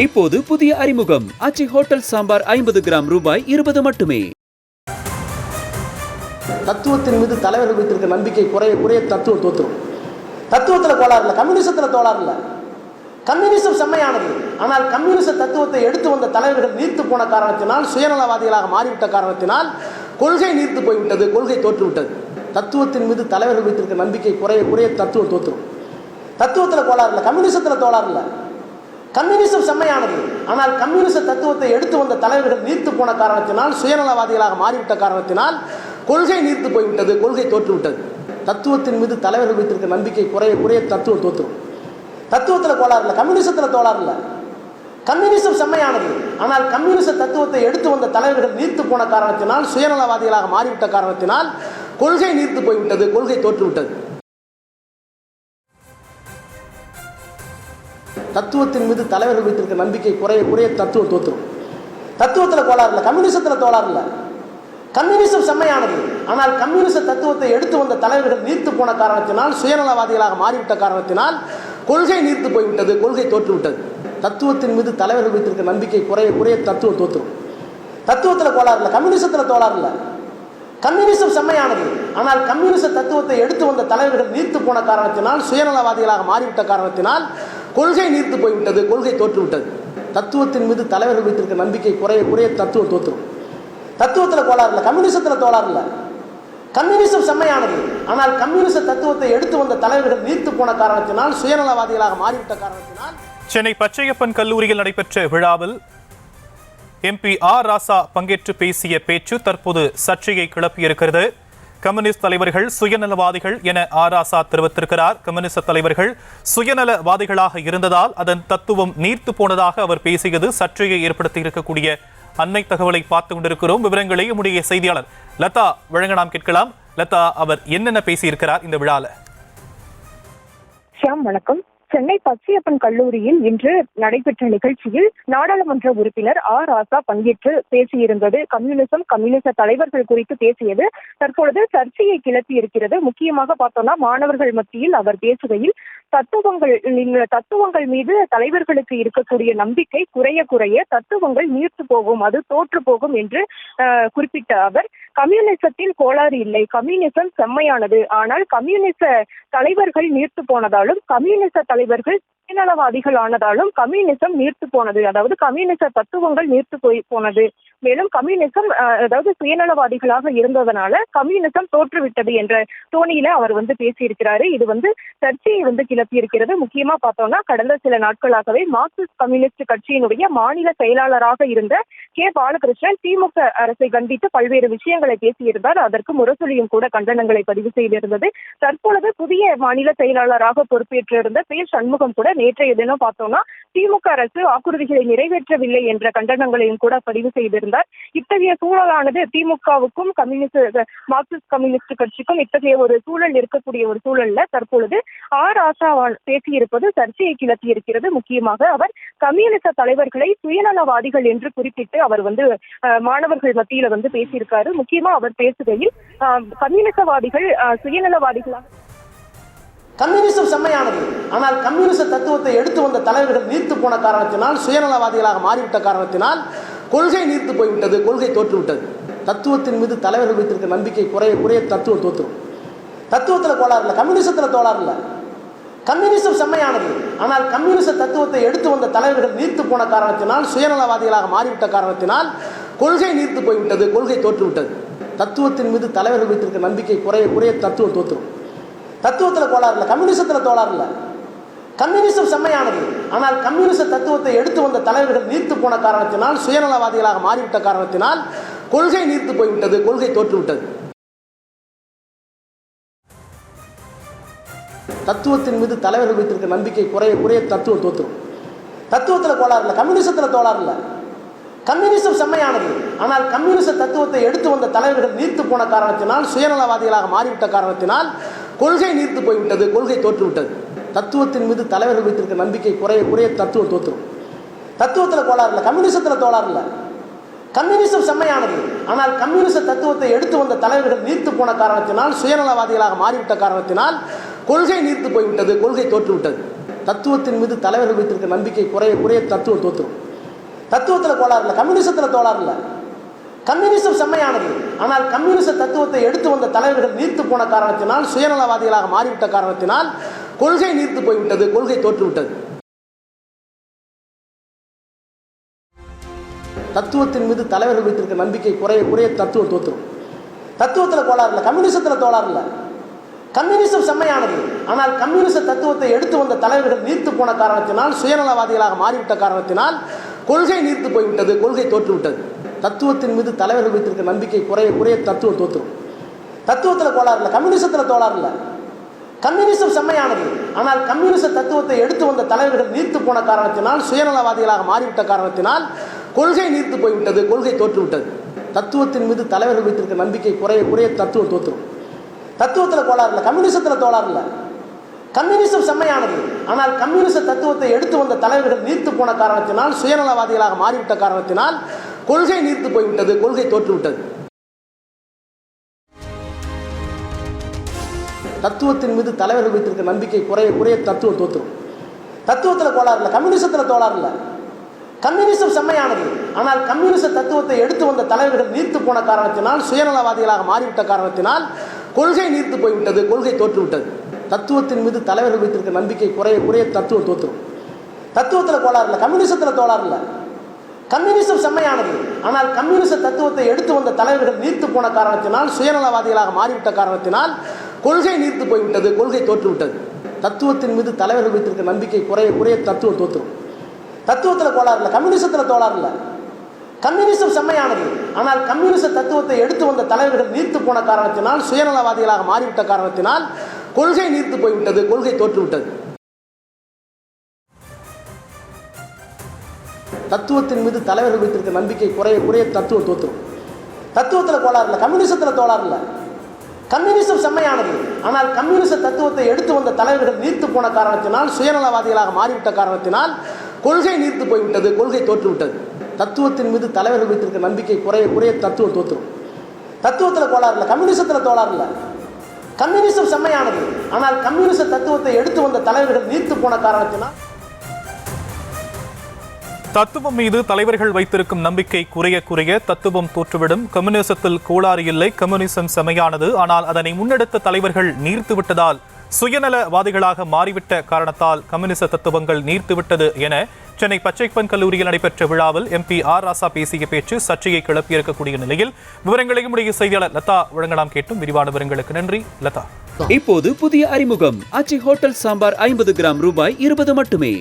இப்போது புதிய அறிமுகம் ஆச்சி ஹோட்டல் சாம்பார் 50 கிராம் ரூபாய் 20 மட்டுமே. தத்துவத்தின் மீது தலைவர்கள் வைத்திருக்க நம்பிக்கை குறைய குறைய தத்துவம் தோற்றுரும். தத்துவத்தில் கோளாறு இல்லை, கம்யூனிசத்தில் கோளாறு இல்லை. கம்யூனிசம் செம்மையானது. ஆனால் கம்யூனிச தத்துவத்தை எடுத்து வந்த தலைவர்கள் நீர்த்து போன காரணத்தினால், சுயநலவாதிகளாக மாறிவிட்ட காரணத்தினால் கொள்கை நீர்த்து போய்விட்டது, கொள்கை தோற்றுவிட்டது. தத்துவத்தின் மீது தலைவர்கள் வைத்திருக்க நம்பிக்கை குறைய குறைய தத்துவம் தோற்றுரும். தத்துவத்தில் கோளாறு இல்லை, கம்யூனிசத்தில் கோளாறு இல்லை. கம்யூனிசம் செம்மையானது. ஆனால் கம்யூனிச தத்துவத்தை எடுத்து வந்த தலைவர்கள் நீர்த்து போன காரணத்தினால், சுயநலவாதிகளாக மாறிவிட்ட காரணத்தினால் கொள்கை நீர்த்து போய்விட்டது, கொள்கை தோற்றுவிட்டது. தத்துவத்தின் மீது தலைவர்கள் வைத்திருக்க நம்பிக்கை குறைய குறைய தத்துவம் தோற்றுரும். தத்துவத்தில் கோளாறு இல்லை, கம்யூனிசத்தில் கோளாறு இல்லை. கம்யூனிசம் செம்மையானது. ஆனால் கம்யூனிச தத்துவத்தை எடுத்து வந்த தலைவர்கள் நீர்த்து போன காரணத்தினால், சுயநலவாதிகளாக மாறிவிட்ட காரணத்தினால் கொள்கை நீர்த்து போய்விட்டது, கொள்கை தோற்றுவிட்டது. தத்துவத்தின் மீது தலைவர்கள் வைத்திருக்க நம்பிக்கை குறைய குறைய தத்துவம் தோற்றுரும். தத்துவத்தில் கோளாறு இல்லை, கம்யூனிசத்தில் கோளாறு இல்லை. கம்யூனிசம் செம்மையானது. ஆனால் கம்யூனிச தத்துவத்தை எடுத்து வந்த தலைவர்கள் நீர்த்து போன காரணத்தினால், சுயநலவாதிகளாக மாறிவிட்ட காரணத்தினால் கொள்கை நீர்த்து போய்விட்டது, கொள்கை தோற்றுவிட்டது. தத்துவத்தின் மீது தலைவர்கள் வைத்திருக்க நம்பிக்கை குறைய குறைய தத்துவம் தோற்றுரும். தத்துவத்தில் கோளாறு இல்லை, கம்யூனிசத்தில் கோளாறு இல்லை. கம்யூனிசம் செம்மையானது. ஆனால் கம்யூனிச தத்துவத்தை எடுத்து வந்த தலைவர்கள் நீர்த்து போன காரணத்தினால், சுயநலவாதிகளாக மாறிவிட்ட காரணத்தினால் கொள்கை நீர்த்து போய்விட்டது, கொள்கை தோற்றுவிட்டது. தத்துவத்தின் மீது தலைவர்கள் வைத்திருக்க நம்பிக்கை குறைய குறைய தத்துவம் தோற்றுரும். தத்துவத்தில் கோளாறு இல்லை, கம்யூனிசத்தில் கோளாறு இல்லை. கம்யூனிசம் செம்மையானது. ஆனால் கம்யூனிச தத்துவத்தை எடுத்து வந்த தலைவர்கள் நீர்த்து போன காரணத்தினால், சுயநலவாதிகளாக மாறிவிட்ட காரணத்தினால். சென்னை பச்சையப்பன் கல்லூரியில் நடைபெற்ற விழாவில் MP ஆர் ராசா பங்கேற்று பேசிய பேச்சு தற்போது சர்ச்சையை கிளப்பியிருக்கிறது. கம்யூனிஸ்ட் தலைவர்கள் சுயநலவாதிகள் என ஆர் ராசா தெரிவித்திருக்கிறார். கம்யூனிஸ்ட் தலைவர்கள் சுயநலவாதிகளாக இருந்ததால் அதன் தத்துவம் நீர்த்து போனதாக அவர் பேசியது சர்ச்சையை ஏற்படுத்தி இருக்கக்கூடிய அன்னை தகவலை பார்த்து கொண்டிருக்கிறோம். விவரங்களை நம்முடைய செய்தியாளர் லதா வழங்க நாம் கேட்கலாம். லதா, அவர் என்னென்ன பேசியிருக்கிறார் இந்த விழால? ஷியாம், வணக்கம். சென்னை பச்சையப்பன் கல்லூரியில் இன்று நடைபெற்ற நிகழ்ச்சியில் நாடாளுமன்ற உறுப்பினர் ஆர் ராசா பங்கேற்று பேசியிருந்தது. கம்யூனிச தலைவர்கள் குறித்து பேசியது தற்பொழுது சர்ச்சையை கிளப்பி இருக்கிறது. முக்கியமாக பார்த்தோம்னா, மாணவர்கள் மத்தியில் அவர் பேசுகையில் தத்துவங்கள் மீது தலைவர்களுக்கு இருக்கக்கூடிய நம்பிக்கை குறைய குறைய தத்துவங்கள் நீர்த்து போகும், அது தோற்று போகும் என்று குறிப்பிட்ட அவர், கம்யூனிசத்தில் கோளாறு இல்லை, கம்யூனிசம் செம்மையானது. ஆனால் கம்யூனிச தலைவர்கள் நீர்த்து போனதாலும், கம்யூனிச தலைவர்கள் சுயநலவாதிகள் ஆனதாலும் கம்யூனிசம் நீர்த்து போனது, அதாவது கம்யூனிச தத்துவங்கள் நீர்த்து போனது. மேலும் கம்யூனிசம் அதாவது சுயநலவாதிகளாக இருந்ததனால கம்யூனிசம் தோற்றுவிட்டது என்ற தோணியில அவர் பேசியிருக்கிறாரு. இது சர்ச்சையை கிளப்பி இருக்கிறது. முக்கியமா பார்த்தோம்னா, கடந்த சில நாட்களாகவே மார்க்சிஸ்ட் கம்யூனிஸ்ட் கட்சியினுடைய மாநில செயலாளராக இருந்த கே பாலகிருஷ்ணன் திமுக அரசை கண்டித்து பல்வேறு விஷயங்களை பேசியிருந்தார். அதற்கு முரசொலியும் கூட கண்டனங்களை பதிவு செய்திருந்தது. தற்பொழுது புதிய மாநில செயலாளராக பொறுப்பேற்றிருந்த பே சண்முகம் கூட நேற்றைய தினம் பார்த்தோம்னா, திமுக அரசு வாக்குறுதிகளை நிறைவேற்றவில்லை என்ற கண்டனங்களையும் கூட பதிவு செய்திருந்தார். இத்தகைய சூழலானது திமுகவுக்கும் மார்க்சிஸ்ட் கம்யூனிஸ்ட் கட்சிக்கும் இத்தகைய ஒரு சூழல் இருக்கக்கூடிய ஒரு சூழல்ல தற்பொழுது ஆர் ராசா பேசியிருப்பது சர்ச்சையை கிளப்பி இருக்கிறது. முக்கியமாக அவர் கம்யூனிச தலைவர்களை சுயநலவாதிகள் என்று குறிப்பிட்டு அவர் மாணவர்கள் மத்தியில பேசியிருக்காரு. முக்கியமா அவர் பேசுகையில் கம்யூனிசவாதிகள் சுயநலவாதிகளாக. கம்யூனிசம் செம்மையானது. ஆனால் கம்யூனிச தத்துவத்தை எடுத்து வந்த தலைவர்கள் நீர்த்து போன காரணத்தினால், சுயநலவாதிகளாக மாறிவிட்ட காரணத்தினால் கொள்கை நீர்த்து போய்விட்டது, கொள்கை தோற்றுவிட்டது. தத்துவத்தின் மீது தலைவர்கள் வைத்திருக்க நம்பிக்கை குறைய குறைய தத்துவம் தோற்றுரும். தத்துவத்தில் கோளாறு இல்லை, கம்யூனிசத்தில் கோளாறு இல்லை. கம்யூனிசம் செம்மையானது. ஆனால் கம்யூனிச தத்துவத்தை எடுத்து வந்த தலைவர்கள் நீர்த்து போன காரணத்தினால், சுயநலவாதிகளாக மாறிவிட்ட காரணத்தினால் கொள்கை நீர்த்து போய்விட்டது, கொள்கை தோற்றுவிட்டது. தத்துவத்தின் மீது தலைவர்கள் வைத்திருக்க நம்பிக்கை குறைய குறைய தத்துவம் தோற்றுரும். தத்துவத்தில் கோளாறு இல்லை, கம்யூனிசத்தில் கோளாறு இல்லை. கம்யூனிசம் செம்மையானது. ஆனால் கம்யூனிச தத்துவத்தை எடுத்து வந்த தலைவர்கள் நீர்த்து போன காரணத்தினால், சுயநலவாதிகளாக மாறிவிட்ட காரணத்தினால் கொள்கை நீர்த்து போய்விட்டது, கொள்கை தோற்றுவிட்டது. தத்துவத்தின் மீது தலைவர்கள் வைத்திருக்க நம்பிக்கை குறைய குறைய தத்துவம் தோற்றுரும். தத்துவத்தில் கோளாறு இல்லை, கம்யூனிசத்தில் கோளாறு இல்லை. கம்யூனிசம் செம்மையானது. ஆனால் கம்யூனிச தத்துவத்தை எடுத்து வந்த தலைவர்கள் நீர்த்து போன காரணத்தினால், சுயநலவாதிகளாக மாறிவிட்ட காரணத்தினால் கொள்கை நீர்த்து போய்விட்டது, கொள்கை தோற்றுவிட்டது. தத்துவத்தின் மீது தலைவர்கள் வைத்திருக்க நம்பிக்கை குறைய குறைய தத்துவம் தோற்றுரும். தத்துவத்தில் கோளாறு இல்லை, கம்யூனிசத்தில் கோளாறு இல்லை. கம்யூனிசம் செம்மையானது. ஆனால் கம்யூனிச தத்துவத்தை எடுத்து வந்த தலைவர்கள் நீர்த்து போன காரணத்தினால், சுயநலவாதிகளாக மாறிவிட்ட காரணத்தினால் கொள்கை நீர்த்து போய்விட்டது, கொள்கை தோற்றுவிட்டது. தத்துவத்தின் மீது தலைவர்கள் வைத்திருக்க நம்பிக்கை குறைய குறைய தத்துவம் தோற்றுரும். தத்துவத்தில் கோளாறு இல்லை, கம்யூனிசத்தில் கோளாறு இல்லை. கம்யூனிசம் செம்மையானது. ஆனால் கம்யூனிச தத்துவத்தை எடுத்து வந்த தலைவர்கள் நீர்த்து போன காரணத்தினால், சுயநலவாதிகளாக மாறிவிட்ட காரணத்தினால் கொள்கை நீர்த்து போய்விட்டது, கொள்கை தோற்றுவிட்டது. தத்துவத்தின் மீது தலைவர்கள் வைத்திருக்க நம்பிக்கை குறைய குறைய தத்துவம் தோற்றுரும். தத்துவத்தில் கோளாறு இல்லை, கம்யூனிசத்தில் கோளாறு இல்லை. கம்யூனிசம் செம்மையானது. ஆனால் கம்யூனிச தத்துவத்தை எடுத்து வந்த தலைவர்கள் நீர்த்து போன காரணத்தினால், சுயநலவாதிகளாக மாறிவிட்ட காரணத்தினால் கொள்கை நீர்த்து போய்விட்டது, கொள்கை தோற்றுவிட்டது. தத்துவத்தின் மீது தலைவர்கள் வைத்திருக்க நம்பிக்கை குறைய குறைய தத்துவம் தோற்றுரும். தத்துவத்தில் கோளாறு இல்லை, கம்யூனிசத்தில் கோளாறு இல்லை. கம்யூனிசம் செம்மையானது. ஆனால் கம்யூனிச தத்துவத்தை எடுத்து வந்த தலைவர்கள் நீர்த்து போன காரணத்தினால், சுயநலவாதிகளாக மாறிவிட்ட காரணத்தினால் கொள்கை நீர்த்து போய்விட்டது, கொள்கை தோற்றுவிட்டது. தத்துவத்தின் மீது தலைவர்கள் வைத்திருக்க நம்பிக்கை குறைய குறைய தத்துவம் தோற்றுரும். தத்துவத்தில் கோளாறு இல்லை, கம்யூனிசத்தில் கோளாறு இல்லை. கம்யூனிசம் செம்மையானது. ஆனால் கம்யூனிச தத்துவத்தை எடுத்து வந்த தலைவர்கள் நீர்த்து போன காரணத்தினால், சுயநலவாதிகளாக மாறிவிட்ட காரணத்தினால் கொள்கை நீர்த்து போய்விட்டது, கொள்கை தோற்றுவிட்டது. தத்துவத்தின் மீது தலைவர்கள் வைத்திருக்க நம்பிக்கை குறைய குறைய தத்துவம் தோற்றுரும். தத்துவத்தில் கோளாறு இல்லை, கம்யூனிசத்தில் கோளாறு இல்லை. கம்யூனிசம் செம்மையானது. ஆனால் கம்யூனிச தத்துவத்தை எடுத்து வந்த தலைவர்கள் நீர்த்து போன காரணத்தினால், சுயநலவாதிகளாக மாறிவிட்ட காரணத்தினால் கொள்கை நீர்த்து போய்விட்டது, கொள்கை தோற்றுவிட்டது. தத்துவத்தின் மீது தலைவர்கள் வைத்திருக்க நம்பிக்கை குறைய குறைய தத்துவம் தோற்றுரும். தத்துவத்தில் கோளாறு இல்லை, கம்யூனிசத்தில் கோளாறு இல்லை. கம்யூனிசம் செம்மையானது. ஆனால் கம்யூனிச தத்துவத்தை எடுத்து வந்த தலைவர்கள் நீர்த்து போன காரணத்தினால், சுயநலவாதிகளாக மாறிவிட்ட காரணத்தினால் கொள்கை நீர்த்து போய்விட்டது, கொள்கை தோற்றுவிட்டது. தத்துவத்தின் மீது தலைவர்கள் வைத்திருக்க நம்பிக்கை குறைய குறைய தத்துவம் தோற்றுரும். தத்துவத்தில் கோளாறு இல்லை, கம்யூனிசத்தில் கோளாறு இல்லை. கம்யூனிசம் செம்மையானது. ஆனால் கம்யூனிச தத்துவத்தை எடுத்து வந்த தலைவர்கள் நீர்த்து போன காரணத்தினால், சுயநலவாதிகளாக மாறிவிட்ட காரணத்தினால் கொள்கை நீர்த்து போய்விட்டது, கொள்கை தோற்றுவிட்டது. தத்துவத்தின் மீது தலைவர்கள் வைத்திருக்க நம்பிக்கை குறைய குறைய தத்துவம் தோற்றுரும். தத்துவத்தில் கோளாறு இல்லை, கம்யூனிசத்தில் கோளாறு இல்லை. கம்யூனிசம் செம்மையானது. ஆனால் கம்யூனிச தத்துவத்தை எடுத்து வந்த தலைவர்கள் நீர்த்து போன காரணத்தினால், சுயநலவாதிகளாக மாறிவிட்ட காரணத்தினால் கொள்கை நீர்த்து போய்விட்டது, கொள்கை தோற்றுவிட்டது. தத்துவத்தின் மீது தலைவர்கள் வைத்திருக்க நம்பிக்கை குறைய குறைய தத்துவம் தோற்றுரும். தத்துவத்தில் கோளாறு இல்லை, கம்யூனிசத்தில் கோளாறு இல்லை. கம்யூனிசம் செம்மையானது. ஆனால் கம்யூனிச தத்துவத்தை எடுத்து வந்த தலைவர்கள் நீர்த்து போன காரணத்தினால். தத்துவம் மீது தலைவர்கள் வைத்திருக்கும் நம்பிக்கை குறைய குறைய தத்துவம் தோற்றுவிடும். கம்யூனிசத்தில் கோளாறு இல்லை, கம்யூனிசம் செமையானது. ஆனால் அதனை முன்னெடுத்த தலைவர்கள் நீர்த்து விட்டதால், சுயநலவாதிகளாக மாறிவிட்ட காரணத்தால் கம்யூனிச தத்துவங்கள் நீர்த்துவிட்டது என சென்னை பச்சைப்பன் கல்லூரியில் நடைபெற்ற விழாவில் MP ஆர் ராசா பேசிய பேச்சு சர்ச்சையை கிளப்பியிருக்கக்கூடிய நிலையில் விவரங்களையும் உடைய செய்தியாளர் லதா வழங்கலாம். கேட்டும் விரிவான விவரங்களுக்கு நன்றி லதா. இப்போது புதிய அறிமுகம் ஆச்சி ஹோட்டல் சாம்பார் 50 கிராம் ரூபாய் 20 மட்டுமே.